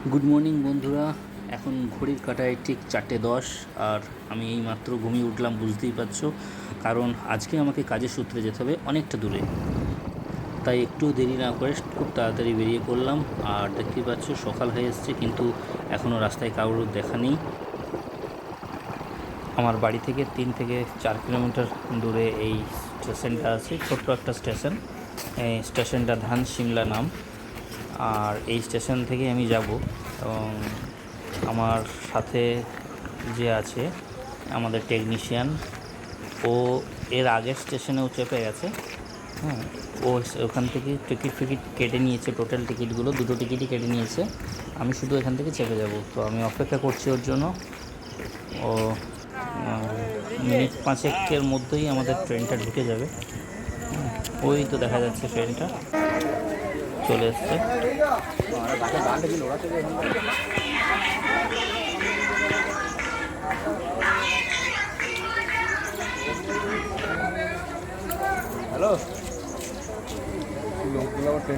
Good morning বন্ধুরা। এখন ঘড়ির কাঁটায় ঠিক 4:10 আর আমি এই মাত্র ঘুমিয়ে উঠলাম, বুঝতেই পারছো। কারণ আজকে আমাকে কাজের সূত্রে যেতে হবে অনেকটা দূরে, তাই একটু দেরি না করে খুব তাড়াতাড়ি বেরিয়ে পড়লাম। আর দেখতেই পাচ্ছ সকাল হয়ে এসছে, কিন্তু এখনও রাস্তায় কারোর দেখা নেই। আমার বাড়ি থেকে 3 থেকে 4 কিলোমিটার দূরে এই স্টেশনটা আছে, ছোট্ট একটা স্টেশন। এই স্টেশনটা ধান সিমলা নাম। আর এই স্টেশন থেকে আমি যাব, এবং আমার সাথে যে আছে আমাদের টেকনিশিয়ান, ও এর আগের স্টেশনেও চেপে গেছে। হ্যাঁ, ও ওখান থেকে টিকিট কেটে নিয়েছে, টোটাল টিকিটগুলো 2টো টিকিটই কেটে নিয়েছে। আমি শুধু এখান থেকে চেপে যাব, তো আমি অপেক্ষা করছি ওর জন্য। ও মিনিট 5-1 মধ্যেই আমাদের ট্রেনটা ঢুকে যাবে। ওই তো দেখা যাচ্ছে ট্রেনটা চলে এসছে। হ্যালো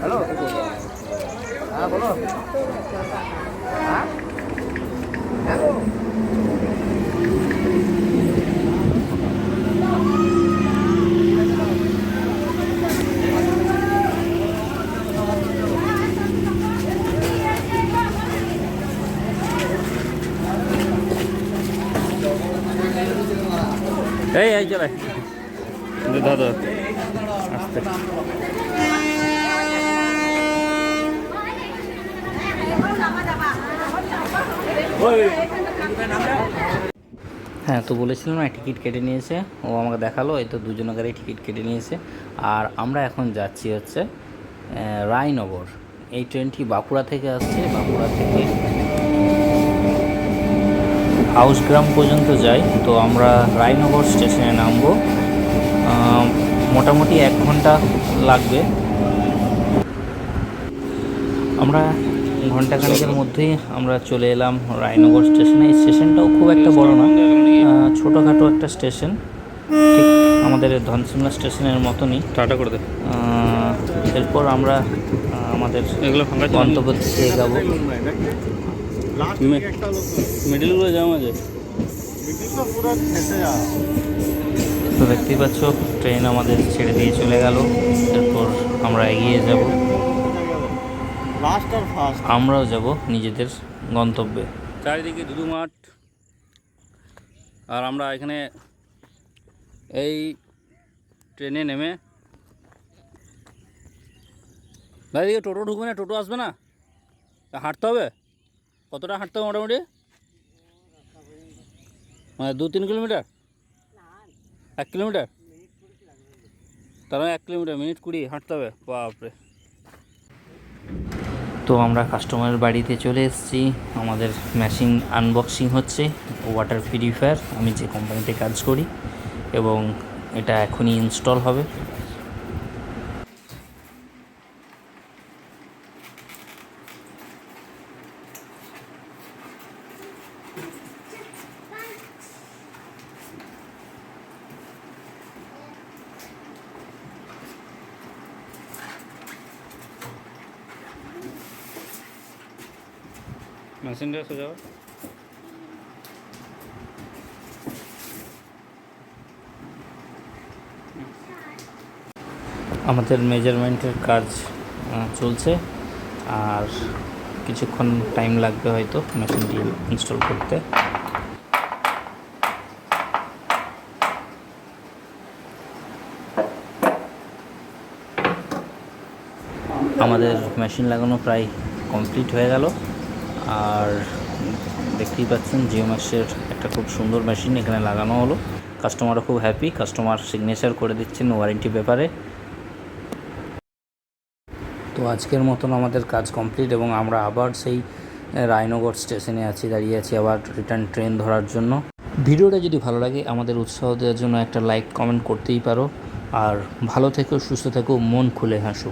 হ্যালো, হ্যাঁ বলো। হ্যাঁ এই চলে দাদা আসতে। হ্যাঁ, তো বলেছিলাম না, টিকিট কেটে নিয়েছে। ও আমাকে দেখালো, এই তো দুজনের টিকিট কেটে নিয়েছে। আর আমরা এখন যাচ্ছি হচ্ছে রায়নগর। এই ট্রেনটি বাঁকুড়া থেকে আসছে, বাঁকুড়া থেকে হাউসগ্রাম পর্যন্ত যাই। তো আমরা রায়নগর স্টেশনে নামবো। মোটামুটি 1 ঘন্টা লাগবে। আমরা ঘন্টাখানেকের মধ্যেই আমরা চলে এলাম রায়নগর স্টেশনে। এই স্টেশনটাও খুব একটা বড় না, ছোটোখাটো একটা স্টেশন, ঠিক আমাদের ধনসিমলা স্টেশনের মতনই। টাটা করে দেয়। এরপর আমরা আমাদের গন্তব্যের দিকে এগাবো। মিডিলগুলো যাওয়া যায়, তো দেখতেই পাচ্ছ ট্রেন আমাদের ছেড়ে দিয়ে চলে গেল। এরপর আমরা এগিয়ে যাব, আমরাও যাব নিজেদের গন্তব্যে। চারিদিকে ধুধু মাঠ, আর আমরা এখানে এই ট্রেনে নেমে এদিকে টোটো ঢুকবে না, টোটো আসবে না, হাঁটতে হবে। কতটা হাঁটতে হবে মোটামুটি? মানে 2-3 কিলোমিটার, 1 কিলোমিটার, তার 1 কিলোমিটার মিনিট 20 হাঁটতে হবে। বাপরে! তো আমরা কাস্টমারের বাড়িতে চলে এসেছি। আমাদের মেশিন আনবক্সিং হচ্ছে, ওয়াটার পিউরিফায়ার, আমি যে কোম্পানিতে কাজ করি, এবং এটা এখনই ইনস্টল হবে। মেশিনটা সোজা আমাদের মেজারমেন্টের কাজ চলছে, আর কিছুক্ষণ টাইম লাগবে হয়তো মেশিনটি ইনস্টল করতে। আমাদের মেশিন লাগানো প্রায় কমপ্লিট হয়ে গেল। আর দেখতেই পাচ্ছেন জিওম্যাক্সের একটা খুব সুন্দর মেশিন এখানে লাগানো হলো। কাস্টমারও খুব হ্যাপি, কাস্টমার সিগনেচার করে দিচ্ছেন ওয়ারেন্টি পেপারে। তো আজকের মতন আমাদের কাজ কমপ্লিট, এবং আমরা আবার সেই রায়নগর স্টেশনে দাঁড়িয়ে আছি আবার রিটার্ন ট্রেন ধরার জন্য। ভিডিওটা যদি ভালো লাগে আমাদের উৎসাহ দেওয়ার জন্য একটা লাইক কমেন্ট করতেই পারো। আর ভালো থেকো, সুস্থ থেকো, মন খুলে হাসো।